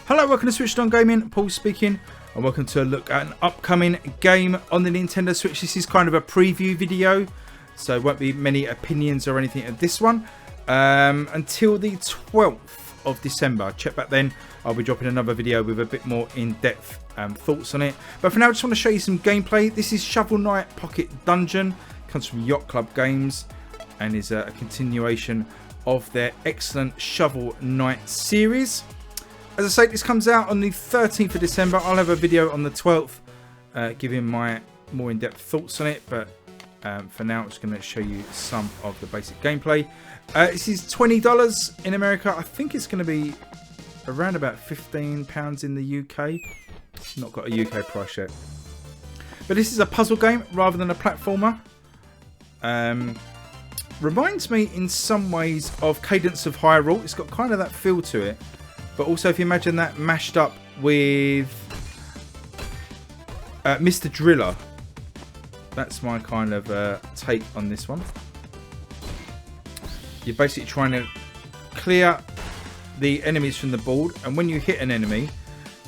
Hello, welcome to SwitchedOn Gaming, Paul speaking, and welcome to a look at an upcoming game on the Nintendo Switch. This is kind of a preview video, so won't be many opinions or anything of this one until the 12th of December. Check back then, I'll be dropping another video with a bit more in-depth thoughts on it. But for now, I just want to show you some gameplay. This is Shovel Knight Pocket Dungeon, comes from Yacht Club Games, and is a continuation of their excellent Shovel Knight series. As I say, this comes out on the 13th of December. I'll have a video on the 12th giving my more in-depth thoughts on it. But for now, I'm just going to show you some of the basic gameplay. This is $20 in America. I think it's going to be around about £15 in the UK. Not got a UK price yet. But this is a puzzle game rather than a platformer. Reminds me in some ways of Cadence of Hyrule. It's got kind of that feel to it. But also, if you imagine that mashed up with Mr. Driller, that's my kind of take on this one. You're basically trying to clear the enemies from the board, and when you hit an enemy,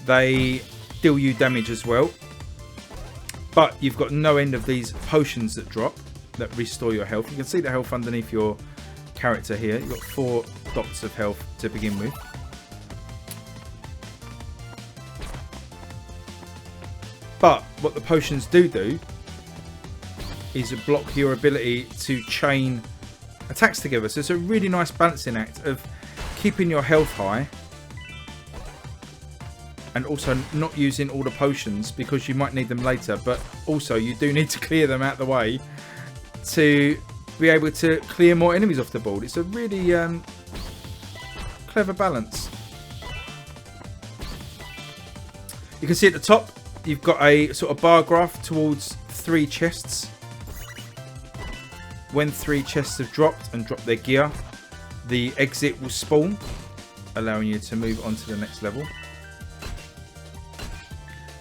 they deal you damage as well. But you've got no end of these potions that drop that restore your health. You can see the health underneath your character here. You've got 4 dots of health to begin with. But what the potions do is block your ability to chain attacks together. So it's a really nice balancing act of keeping your health high and also not using all the potions because you might need them later. But also you do need to clear them out of the way to be able to clear more enemies off the board. It's a really clever balance. You can see at the top you've got a sort of bar graph towards 3 chests. When 3 chests have dropped and dropped their gear, the exit will spawn, allowing you to move on to the next level.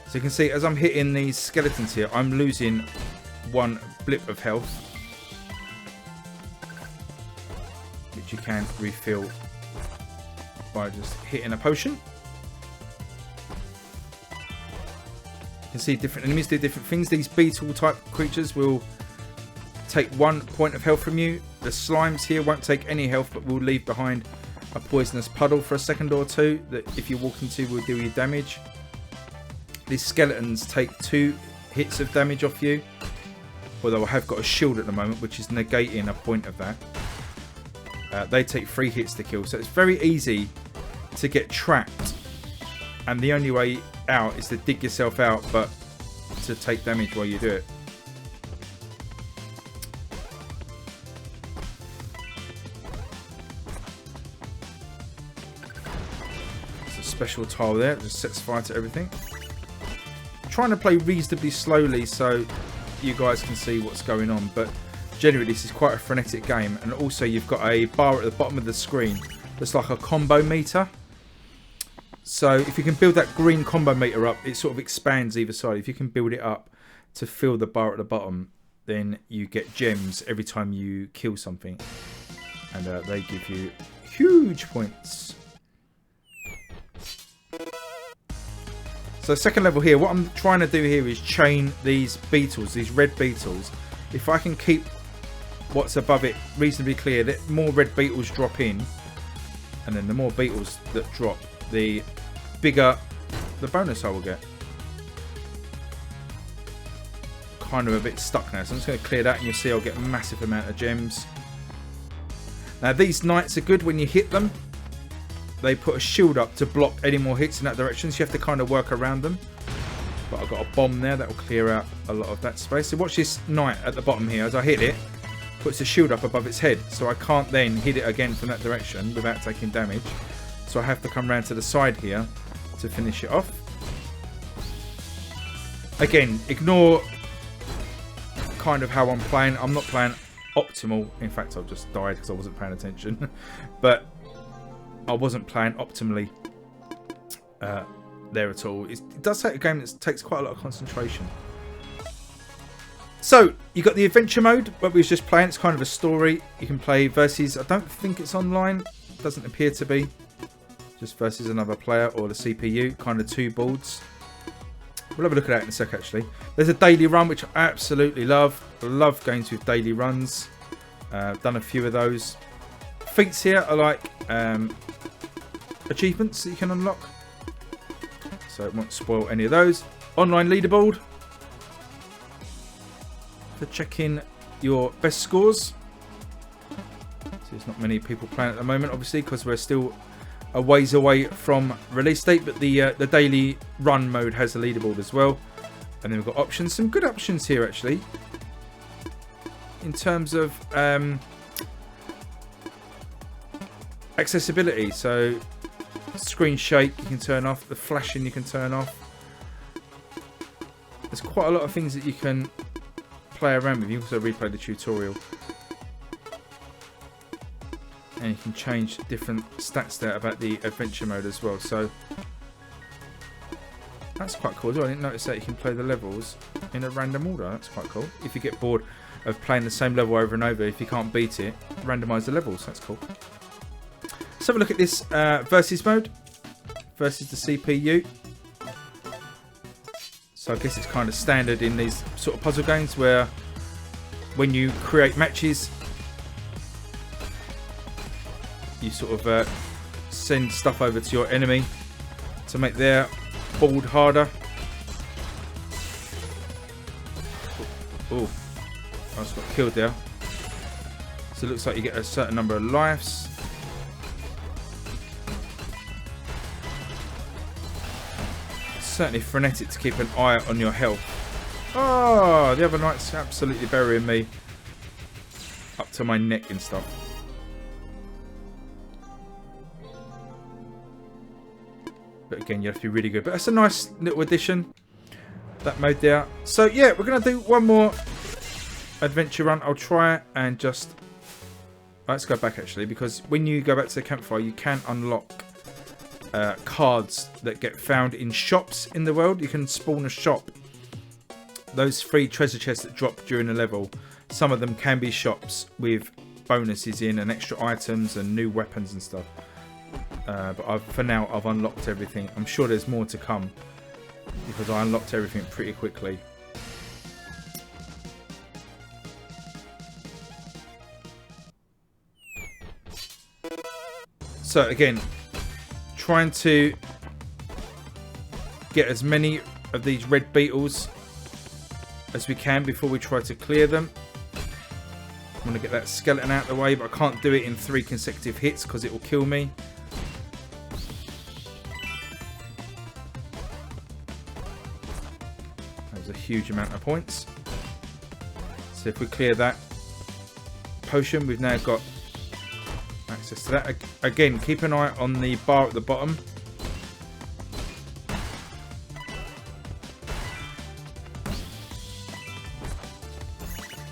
So you can see as I'm hitting these skeletons here, I'm losing 1 blip of health, which you can refill by just hitting a potion. You can see different enemies do different things. These beetle type creatures will take 1 point of health from you. The slimes here won't take any health but will leave behind a poisonous puddle for a second or 2 that if you walk into will deal you damage. These skeletons take 2 hits of damage off you, although I have got a shield at the moment which is negating a point of that. They take 3 hits to kill, so it's very easy to get trapped, and the only way out is to dig yourself out but to take damage while you do it. There's a special tile there, it just sets fire to everything. I'm trying to play reasonably slowly so you guys can see what's going on, but generally this is quite a frenetic game. And also you've got a bar at the bottom of the screen that's like a combo meter. So if you can build that green combo meter up, it sort of expands either side. If you can build it up to fill the bar at the bottom, then you get gems every time you kill something. And they give you huge points. So second level here, what I'm trying to do here is chain these beetles, these red beetles. If I can keep what's above it reasonably clear, the more red beetles drop in. And then the more beetles that drop, the bigger the bonus I will get. Kind of a bit stuck now, so I'm just going to clear that and you'll see I'll get a massive amount of gems. Now these knights are good when you hit them. They put a shield up to block any more hits in that direction, so you have to kind of work around them. But I've got a bomb there that will clear out a lot of that space. So watch this knight at the bottom here. As I hit it, puts a shield up above its head, so I can't then hit it again from that direction without taking damage. So I have to come round to the side here to finish it off. Again, ignore kind of how I'm playing. I'm not playing optimal. In fact, I've just died because I wasn't paying attention. But I wasn't playing optimally there at all. It does take a game that takes quite a lot of concentration. So, you got the adventure mode, what we was just playing. It's kind of a story. You can play versus, I don't think it's online. Doesn't appear to be. just versus another player or the CPU, kind of two boards. We'll have a look at that in a sec actually. There's a daily run which I absolutely love. I love going through daily runs. I've done a few of those. Feats here are like achievements that you can unlock. So it won't spoil any of those. Online leaderboard. For checking your best scores. So there's not many people playing at the moment obviously because we're still a ways away from release date, but the daily run mode has a leaderboard as well. And then we've got options, some good options here actually in terms of accessibility. So screen shake you can turn off, the flashing you can turn off. There's quite a lot of things that you can play around with. You can also replay the tutorial. And you can change different stats there about the adventure mode as well. So that's quite cool as well. I didn't notice that you can play the levels in a random order. That's quite cool. If you get bored of playing the same level over and over, if you can't beat it, randomise the levels. That's cool. Let's have a look at this versus mode. Versus the CPU. So I guess it's kind of standard in these sort of puzzle games where when you create matches, you sort of send stuff over to your enemy to make their board harder. Oh, I just got killed there. So it looks like you get a certain number of lives. It's certainly frenetic to keep an eye on your health. Oh, the other knight's absolutely burying me up to my neck and stuff. But again, you have to be really good. But that's a nice little addition, that mode there. So yeah, we're going to do one more adventure run. I'll try and just... Let's go back actually, because when you go back to the campfire, you can unlock cards that get found in shops in the world. You can spawn a shop. Those free treasure chests that drop during the level, some of them can be shops with bonuses in and extra items and new weapons and stuff. But for now, I've unlocked everything. I'm sure there's more to come because I unlocked everything pretty quickly. So again, trying to get as many of these red beetles as we can before we try to clear them. I want to get that skeleton out of the way, but I can't do it in 3 consecutive hits because it will kill me. A huge amount of points. So if we clear that potion, we've now got access to that. Again, keep an eye on the bar at the bottom.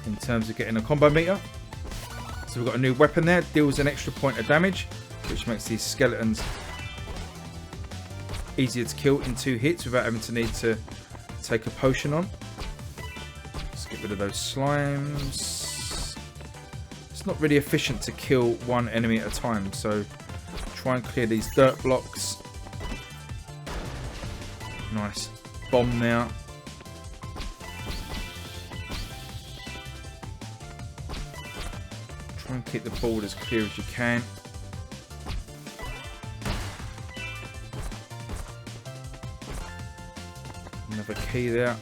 In terms of getting a combo meter. So we've got a new weapon there, deals an extra point of damage, which makes these skeletons easier to kill in 2 hits without having to need to take a potion on. Let's get rid of those slimes. It's not really efficient to kill one enemy at a time, so try and clear these dirt blocks. Nice bomb now. Try and keep the board as clear as you can. Another key there.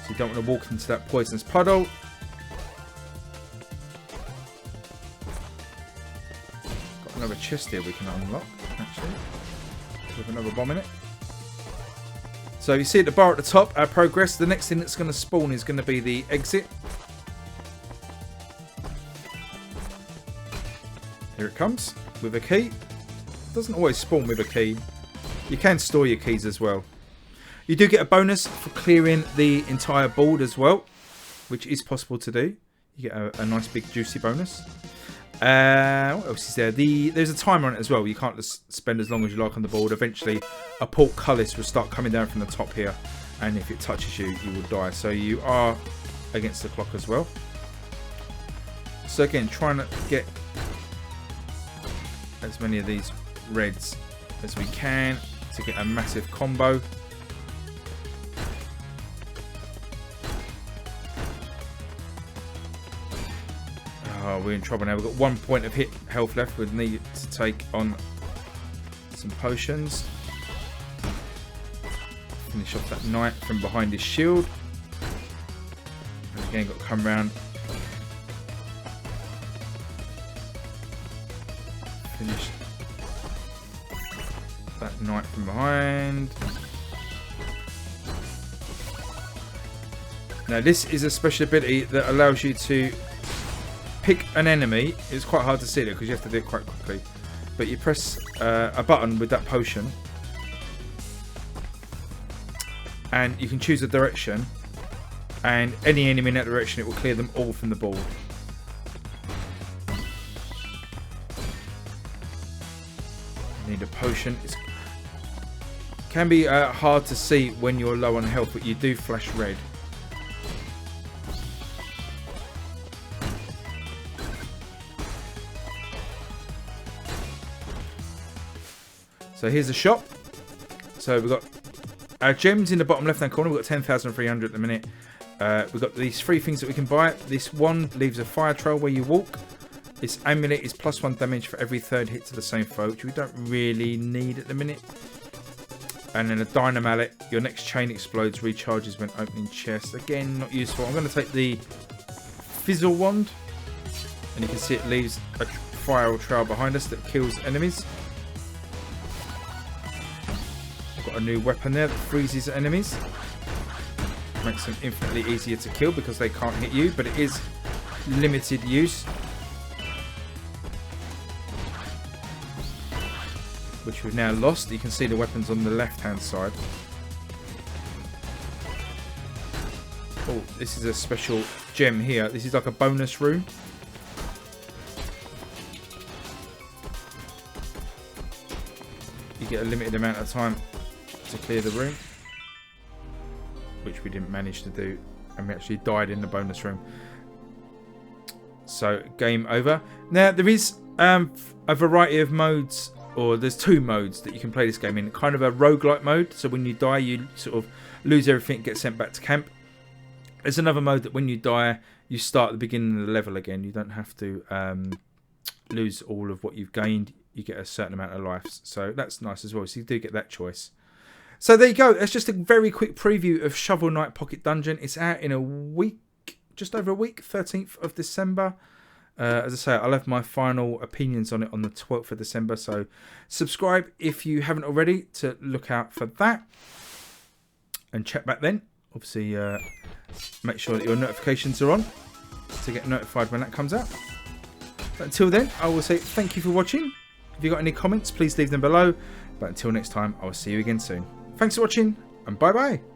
So you don't want to walk into that poisonous puddle. Got another chest here we can unlock, actually, with another bomb in it. So you see at the bar at the top, our progress. The next thing that's going to spawn is going to be the exit. Here it comes with a key. Doesn't always spawn with a key. You can store your keys as well. You do get a bonus for clearing the entire board as well, which is possible to do. You get a nice big juicy bonus. What else is there? There's a timer on it as well. You can't just spend as long as you like on the board. Eventually a portcullis will start coming down from the top here, and if it touches you, you will die. So you are against the clock as well. So again, trying to get as many of these reds as we can to get a massive combo. Oh, we're in trouble now. We've got 1 point of hit health left. We need to take on some potions. Finish off that knight from behind his shield. And again, got to come round. Finish that knight from behind. Now this is a special ability that allows you to pick an enemy. It's quite hard to see it because you have to do it quite quickly. But you press a button with that potion. And you can choose a direction. And any enemy in that direction, it will clear them all from the board. Need a potion. It can be hard to see when you're low on health, but you do flash red. So here's the shop. So we've got our gems in the bottom left hand corner. We've got 10,300 at the minute. We've got these 3 things that we can buy. This one leaves a fire trail where you walk. This amulet is +1 damage for every 3rd hit to the same foe, which we don't really need at the minute. And then a dynamallet. Your next chain explodes, recharges when opening chest. Again, not useful. I'm going to take the fizzle wand. And you can see it leaves a fire trail behind us that kills enemies. Got a new weapon there that freezes enemies. Makes them infinitely easier to kill because they can't hit you, but it is limited use. Which we've now lost. You can see the weapons on the left hand side. Oh, this is a special gem here. This is like a bonus room. You get a limited amount of time to clear the room, which we didn't manage to do, and we actually died in the bonus room. So game over. Now there is a variety of modes, or there's 2 modes that you can play this game in. Kind of a roguelike mode, so when you die you sort of lose everything, get sent back to camp. There's another mode that when you die you start at the beginning of the level again. You don't have to lose all of what you've gained. You get a certain amount of lives, so that's nice as well. So you do get that choice. So there you go. That's just a very quick preview of Shovel Knight Pocket Dungeon. It's out in a week, just over a week, 13th of December. As I say, I'll have my final opinions on it on the 12th of December. So subscribe if you haven't already to look out for that. And check back then. Obviously, make sure that your notifications are on to get notified when that comes out. But until then, I will say thank you for watching. If you've got any comments, please leave them below. But until next time, I will see you again soon. Thanks for watching, and bye-bye.